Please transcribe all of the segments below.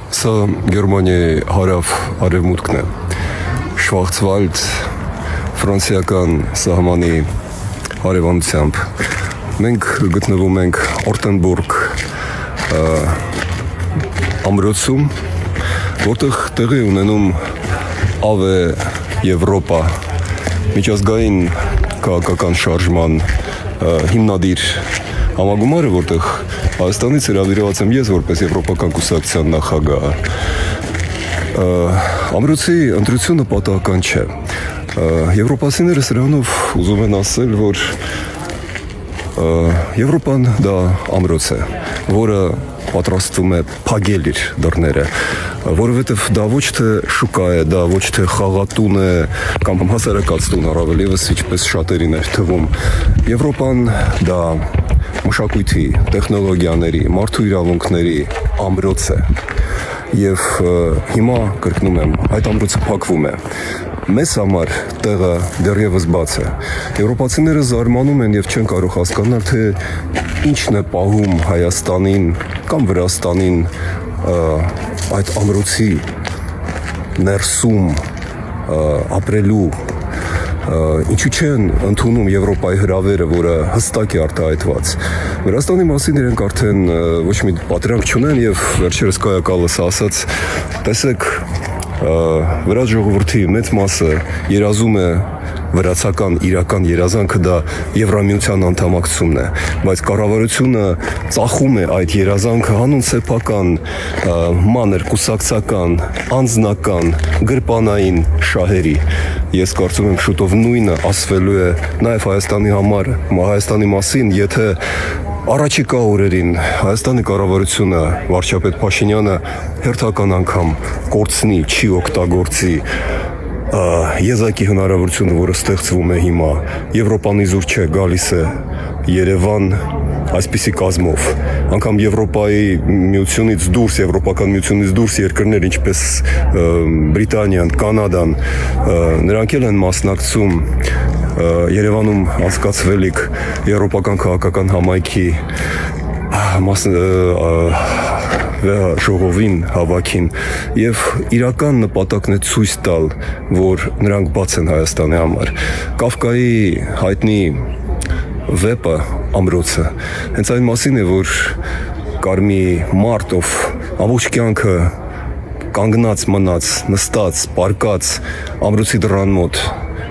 Սա Գերմանիայի հարավ արևմուտքն է, Շվարցվալդ ֆրանսիական սահմանի հարևանությամբ։ Մենք գտնվում ենք Օրտենբուրգ ամրոցում, որտեղ տեղի ունենում ԱՎ Եվրոպա միջազգային քաղաքական շարժման հիմնադիր համագումարը, որտեղ Հայաստանից հրավիրված եմ ես որպես Եվրոպական կուսակցության նախագահ։ Ամրոցի ընտրությունը պատահական չէ։ Եվրոպացիները սրանով ուզում են ասել, որ Եվրոպան դա ամրոց է, որը պատրաստվում է փակել իր դռները, որովհետև դա ոչ թե շուկա է, դա ոչ թե խաղատուն է կամ հասարակացուն, առավել ևս ինչպես շատերին էր թվում։ Եվրոպան դա մշակույթի, տեխնոլոգիաների, մարդու իրավունքների ամրոց է։ Եվ հիմա կրկնում եմ, այդ ամրոցը փակվում է։ Մեզ համար տեղը դեռևս բաց է։ Եվրոպացիները զարմանում են եւ չեն կարող հասկանալ, թե ինչն է պահում Հայաստանին կամ Վրաստանին այդ ամրոցի ներսում ապրելու, ինչու չեն ընդունում Եվրոպայի հրավերը, որը հստակ է արտահայտված։ Վրաստանի մասին իրենք արդեն ոչ մի պատրանք չունեն եւ վերջերս կայակալս ասաց, տեսեք, վրաց ժողովրդի մեծ մասը երազում է վրացական իրական երազանքը դա Եվրամիության անդամակցումն է, բայց կառավարությունը ծախում է այդ երազանքը հանուն սեփական, մանր կուսակցական, անձնական, գրպանային շահերի։ Ես կարծում եմ շուտով նույնը ասվելու է նաև Հայաստանի համար, Հայաստանի մասին, եթե առաջիկա օրերին Հայաստանի կառավարությունը վարչապետ Փաշինյանը հերթական անգամ կորցնի, չի օգտագործի եզակի հնարավորությունը, որը ստեղծվում է հիմա, Եվրոպան իզուր չէ, գալիս է Երևան այսպիսի կազմով, անգամ Եվրոպայի միությունից դուրս, Եվրոպական միությունից դուրս երկրներ, ինչպես Բրիտանիան, Կանադան, նրանք էլ են մասնակցում Երևանում անցկացվելիք Եվրոպական քաղաքական համայնքի ժողովին, հավաքին եւ իրական նպատակն է ցույց տալ, որ նրանք բաց են Հայաստանի համար։ Կաֆկայի հայտնի վեպը ամրոցը հենց այն մասին է, որ կար մի մարդ, ով ամբողջ կյանքը կանգնած մնաց, նստած, պարկած ամրոցի դռան մոտ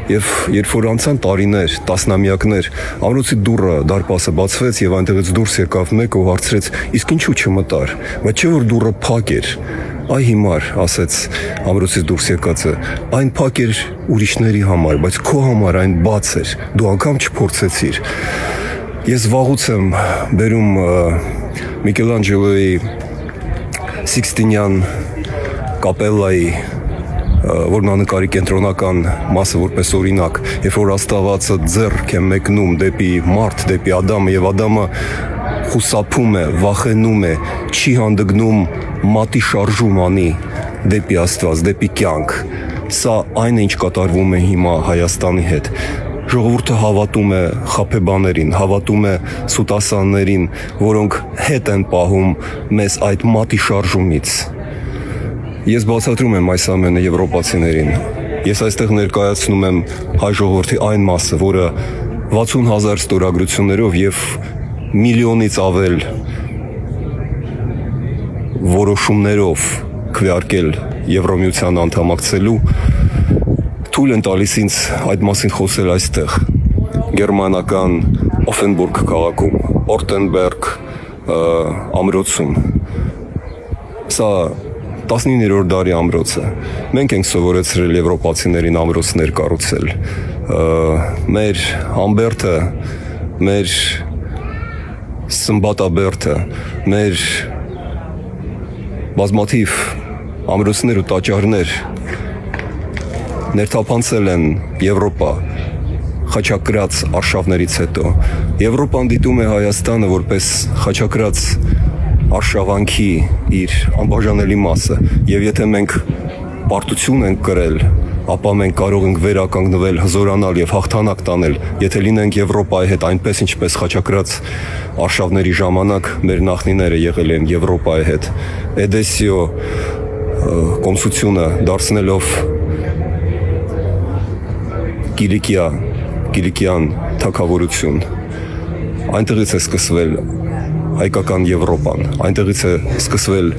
եւ երբ որ անցան տարիներ, տասնամյակներ, ամրոցի դուռը, դարպասը բացվեց եւ այնտեղից դուրս եկավ մեկը ու հարցրեց. «Իսկ ինչու չմտար»։ Բայց չէ որ դուռը փակ էր։ Այ հիմար, ասեց ամրոցից դուրս եկածը, այն փակ էր ուրիշների համար, բայց քո համար այն բաց էր։ Դու անգամ չփորձեցիր։ Ես վաղուց եմ բերում Միքելանջելոյի Սիքստինյան կապելլայի, որն անկարի կենտրոնական մասը որպես օրինակ, երբ որ Աստվածը ձեռք է մեկնում դեպի մարդ, դեպի Ադամը եւ Ադամը խուսափում է, վախենում է, չի հանդգնում մատի շարժում անի դեպի Աստված, դեպի կյանք։ Սա այն է, ինչ կատարվում է հիմա Հայաստանի հետ։ Ժողովուրդը հավատում է խաբեբաներին, հավատում է սուտասաններին, որոնք հետ են պահում մեզ այդ մատի շարժումից։ Ես բացատրում եմ այս ամենը եվրոպացիներին։ Ես այստեղ ներկայացնում եմ հայ ժողովրդի այն մասը, որը 60,000 ստորագրություններով եւ միլիոնից ավել որոշումներով քվեարկել Եվրամիության անդամակցելու, թույլ են տալիս ինձ այդ մասին խոսել այստեղ, գերմանական Օֆենբուրգ քաղաքում, Օրտենբերգ ամրոցում։ Սա 19-րդ դարի ամրոց է։ Մենք ենք սովորեցրել եվրոպացիներին ամրոցներ կառուցել։ Մեր Համբերթը, մեր Սմբատաբերդը, մեր բազմաթիվ ամրոցներ ու տաճարներ ներթափանցել են Եվրոպա խաչակրած արշավներից հետո։ Եվրոպան դիտում է Հայաստանը որպես խաչակրած արշավանքի իր անբաժանելի մասը, եւ եթե մենք պարտություն ենք կրել ապա մենք կարող ենք վերականգնվել, հզորանալ եւ հաղթանակ տանել, եթե լինենք Եվրոպայի հետ այնպես, ինչպես խաչակրած արշավների ժամանակ մեր նախնիները եղել են Եվրոպայի հետ։ Էդեսիո կոմսությունը դարձնելով Կիլիկիան թագավորություն, այնտեղից է սկսվել հայկական Եվրոպան, այնտեղից է սկսվել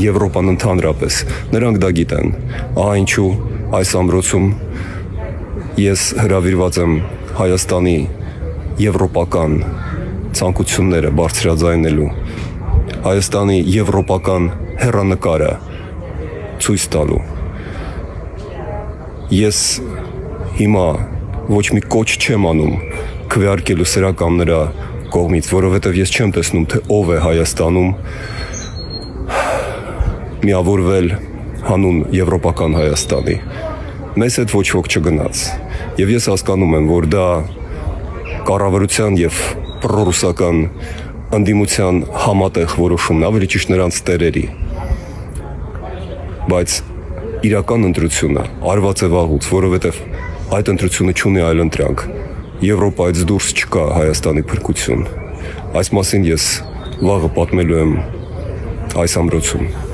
Եվրոպան ընդհանրապես, նրանք դա գիտեն, ահա ինչու այս ամրոցում ես հրավիրված եմ Հայաստանի եվրոպական ցանկությունները բարձրաձայնելու, Հայաստանի եվրոպական հեռանկարը ցույց տալու։ Ես հիմա ոչ մի կոչ չեմ անում քվեարկելու սրա կամ նրա կողմից, որովհետև ես չեմ տեսնում, թե ով է Հայաստանում միավորվել հանուն եվրոպական Հայաստանի։ Մեզ հետ ոչ ոք չգնաց։ Եվ ես հասկանում եմ, որ դա կառավարության եւ պրոռուսական ընդդիմության համատեղ որոշումն, ավելի ճիշտ նրանց տերերի։ Բայց իրական ընտրությունը արված է վաղուց, որովհետև այդ ընտրությունը չունի այլ ընտրանք։ Եվրոպայից դուրս չկա Հայաստանի փրկություն։ Այս մասին ես վաղը պատմելու եմ այս ամրոցում։